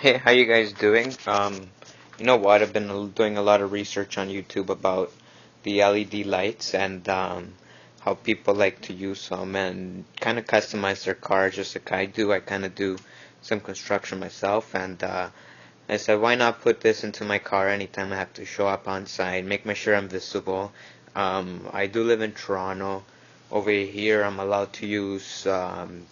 Hey, how you guys doing? You know what? I've been doing a lot of research on YouTube about the LED lights and how people like to use them and kind of customize their cars just like I do. I kind of do some construction myself, and I said, why not put this into my car anytime I have to show up on site, make sure I'm visible. I do live in Toronto. Over here, I'm allowed to use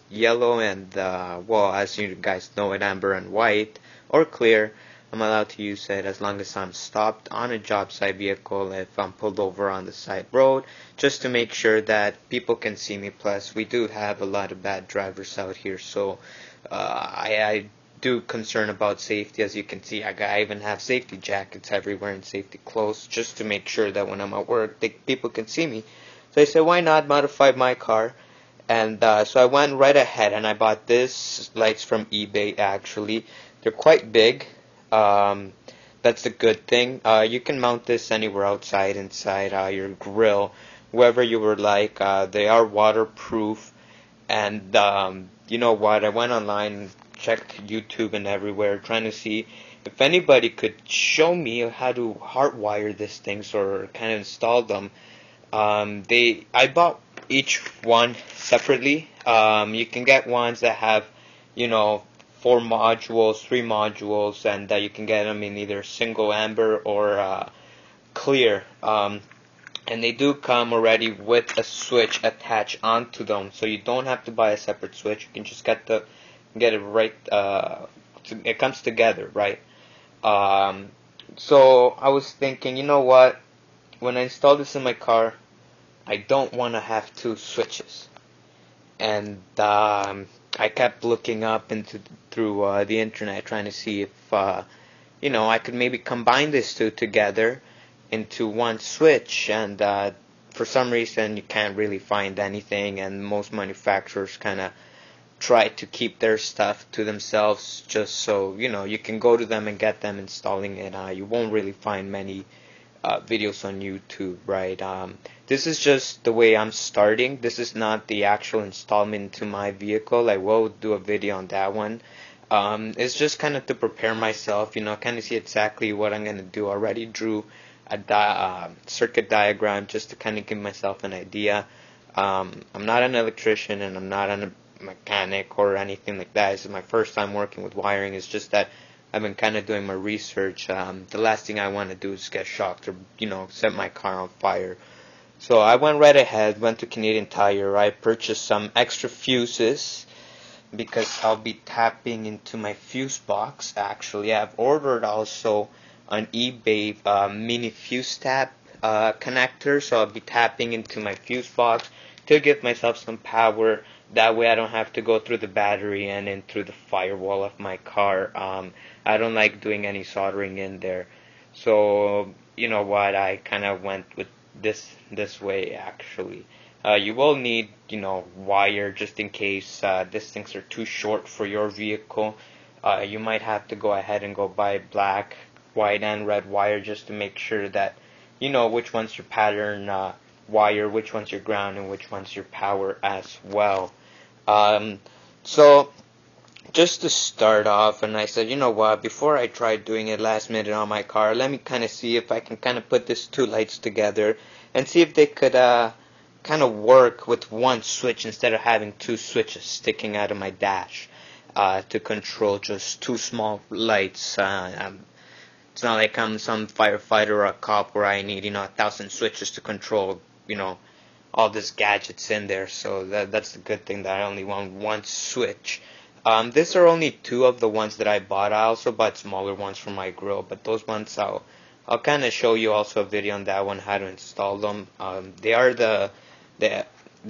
yellow and, well, as you guys know it, amber and white, or clear. I'm allowed to use it as long as I'm stopped on a job site vehicle, if I'm pulled over on the side road, just to make sure that people can see me. Plus, we do have a lot of bad drivers out here, so I do concern about safety. As you can see, I even have safety jackets everywhere and safety clothes, just to make sure that when I'm at work, people can see me. So I said, why not modify my car? And so I went right ahead and I bought this lights from eBay. Actually, they're quite big. That's the good thing. You can mount this anywhere outside, inside your grill, wherever you would like. They are waterproof. And you know what? I went online, checked YouTube and everywhere, trying to see if anybody could show me how to hardwire these things or kind of install them. I bought each one separately. You can get ones that have, 4 modules, 3 modules, and you can get them in either single amber or clear. And they do come already with a switch attached onto them, so you don't have to buy a separate switch. You can just get it right. It comes together, right? So I was thinking, you know what? When I install this in my car, I don't want to have 2 switches. And I kept looking up through the internet, trying to see if I could maybe combine these two together into one switch. And for some reason, you can't really find anything, and most manufacturers kind of try to keep their stuff to themselves, just so you can go to them and get them installing it. You won't really find many videos on YouTube, right? This is just the way I'm starting. This is not the actual installment to my vehicle. I will do a video on that one. It's just kind of to prepare myself, kind of see exactly what I'm going to do. I already drew a circuit diagram just to kind of give myself an idea. I'm not an electrician and I'm not a mechanic or anything like that. This is my first time working with wiring. It's just that I've been kind of doing my research. The last thing I want to do is get shocked or, set my car on fire. So I went right ahead, went to Canadian Tire. I purchased some extra fuses because I'll be tapping into my fuse box. Actually, I've ordered also on eBay mini fuse tap connector. So I'll be tapping into my fuse box to give myself some power. That way I don't have to go through the battery and in through the firewall of my car. I don't like doing any soldering in there. So, you know what, I kind of went with this way actually. You will need, wire just in case these things are too short for your vehicle. You might have to go ahead and go buy black, white, and red wire just to make sure that which one's your pattern wire, which one's your ground, and which one's your power as well. So just to start off, and I said, you know what, before I try doing it last minute on my car, let me kind of see if I can kind of put these 2 lights together and see if they could kind of work with one switch instead of having 2 switches sticking out of my dash to control just 2 small lights. It's not like I'm some firefighter or a cop where I need 1,000 switches to control all these gadgets in there. So that's the good thing, that I only want one switch. These are only 2 of the ones that I bought. I also bought smaller ones for my grill, but those ones I'll kind of show you also a video on that one, how to install them. They are the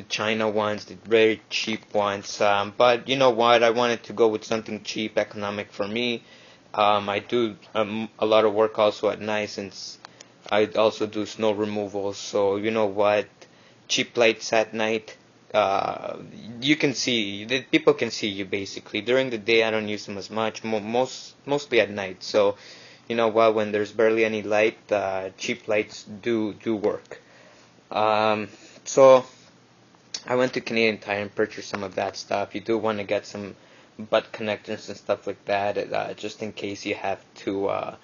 China ones, the very cheap ones. But you know what? I wanted to go with something cheap, economic for me. I do a lot of work also at night, since I also do snow removal. So you know what? Cheap lights at night. You can see, people can see you basically. During the day I don't use them as much, mostly at night. So you know what, when there's barely any light, cheap lights do work. So I went to Canadian Tire and purchased some of that stuff. You do want to get some butt connectors and stuff like that, just in case you have to,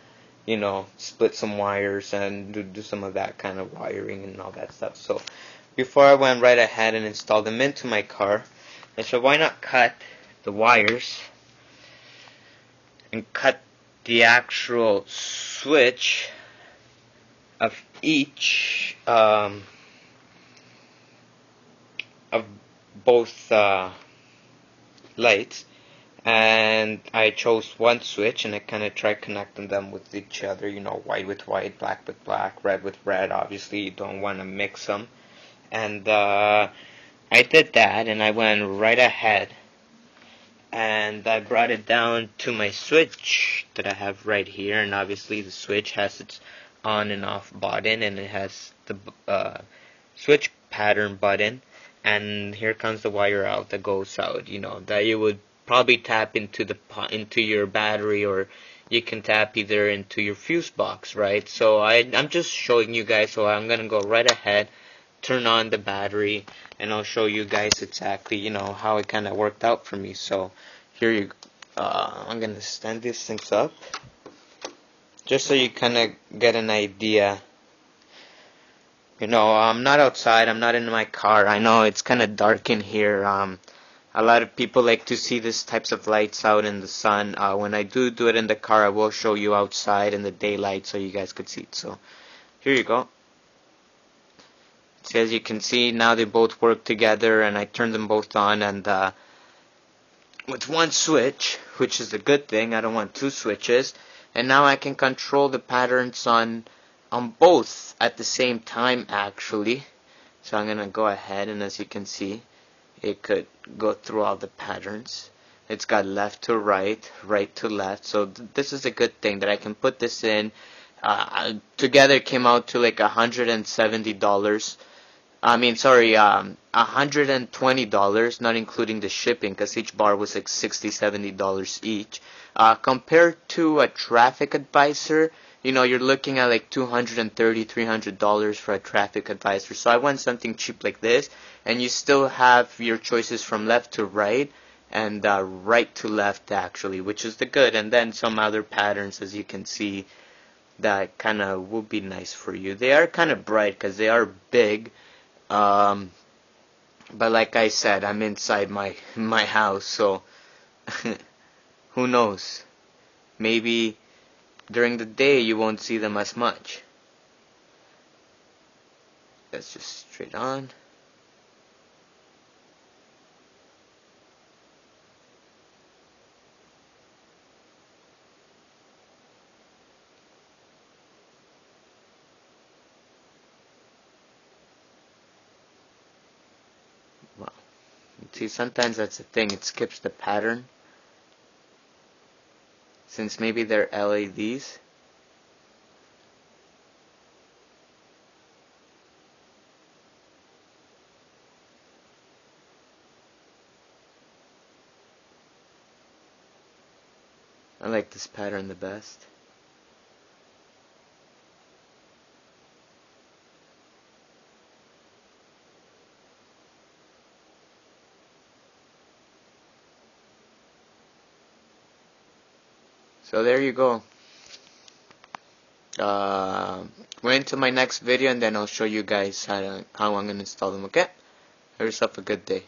split some wires and do some of that kind of wiring and all that stuff. So before I went right ahead and installed them into my car, I said, why not cut the wires and cut the actual switch of each of both lights. And I chose one switch, and I kind of tried connecting them with each other, white with white, black with black, red with red. Obviously you don't want to mix them. And I did that, and I went right ahead and I brought it down to my switch that I have right here. And obviously the switch has its on and off button, and it has the switch pattern button, and here comes the wire out that goes out, that you would probably tap into your battery, or you can tap either into your fuse box, right? So I'm just showing you guys, so I'm gonna go right ahead, turn on the battery, and I'll show you guys exactly how it kind of worked out for me. So here you I'm gonna stand these things up just so you kind of get an idea. I'm not outside, I'm not in my car. I know it's kind of dark in here. A lot of people like to see these types of lights out in the sun. When I do it in the car, I will show you outside in the daylight so you guys could see it. So here you go. So as you can see, now they both work together, and I turned them both on, and with one switch, which is a good thing, I don't want two switches, and now I can control the patterns on both at the same time, actually. So I'm gonna go ahead, and as you can see, it could go through all the patterns. It's got left to right, right to left. So this is a good thing that I can put this in. Together it came out to like $170. I mean, sorry, $120, not including the shipping, because each bar was like $60, $70 each. Compared to a traffic advisor, you're looking at like $230, $300 for a traffic advisor. So I want something cheap like this, and you still have your choices from left to right, and right to left, actually, which is the good. And then some other patterns, as you can see, that kind of would be nice for you. They are kind of bright because they are big. But like I said, I'm inside my house, so who knows? Maybe during the day you won't see them as much. That's just straight on. Wow. See, sometimes that's the thing, it skips the pattern. Since maybe they're LEDs. I like this pattern the best. So there you go. Wait until my next video, and then I'll show you guys how I'm going to install them, okay? Have yourself a good day.